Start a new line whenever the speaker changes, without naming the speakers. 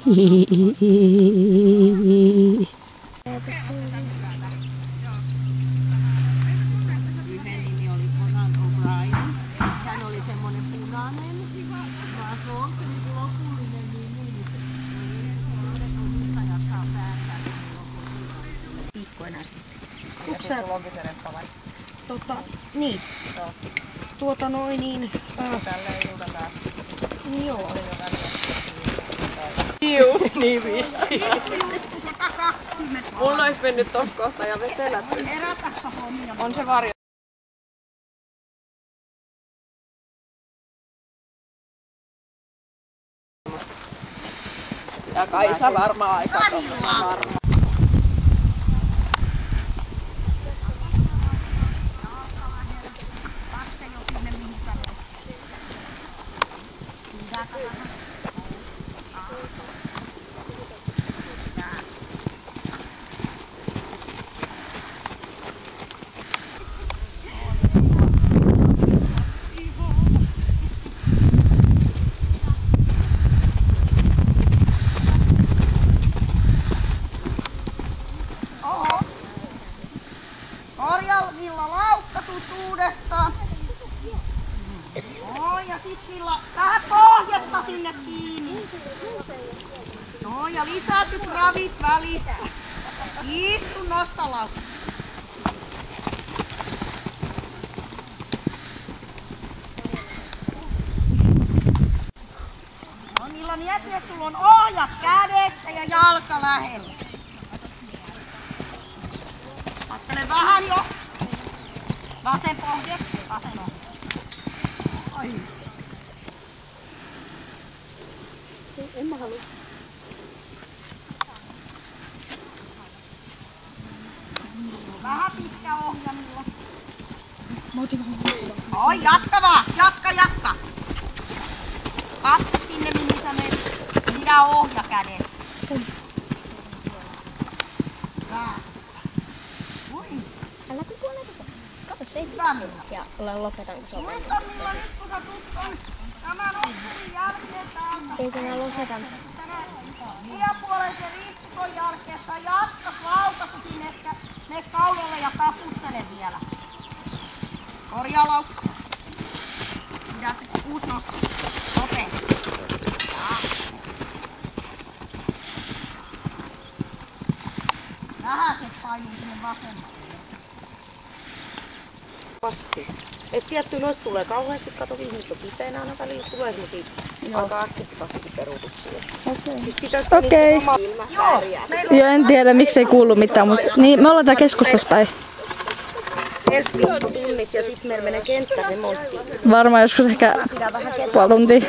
Yhden nimi oli Conan O'Brien. Hän oli semmoinen punainen. Vaan se on se niin lopullinen nimi.
Viikkoina sitten.
Onko se logisereppa vai?
Niin.
Joo.
Tällä ei ilta päästä.
Joo.
Niin vissiin.
120.
Mulla olisi mennyt tossa kohtaa ja vetelätty.
Herätäpä hommia.
On se varjo. Ja Kaisa varmaan aika varma.
Katse jo sinne mihin sanoo. Orjalla laukka tuut uudestaan. Ja sit Villa vähän pohjetta sinne kiinni. Ja lisätyt ravit välissä. Istu, nosta laukka. Niillä mieti, että sulla on ohjat kädessä ja jalka lähellä. Ajattele vähän jo. Vasen pohje, vasen ohje. Ai. En mä halua. Vähän pitkä ohja minulla. Oi, jatka vaan. Jatka. Katso sinne, mihin sä menet. Pidä ohja kädessä.
Älä kuole. Kato se ei ja lopetan kun se on.
Muista Milla nyt kun sä tuut tämän oppurin jälkeen täältä.
Eikö mä lopetan?
Tiepuolen se ristikon jälkeen sä jatkat laukassa sinne, että mene kaudalle ja taputtele vielä. Korjaa laukka. Pidät uusi nosto. Nopeasti. Vähän se painuu sinne vasemmalle.
Et tietty noista tulee kauheasti, kato ihmiset on kipeänä aina välillä, tulee semmosia aika äkkittävästi peruutuksia. Siis pitäisikö niitä samaa ilmä pärjää?
Joo, en tiedä miksei kuulu mitään, mutta niin, me ollaan täällä keskustassa päin.
Ensi viikkotunnit ja sitten meillä menee kenttäremontti.
Varmaan joskus ehkä puoli tuntia.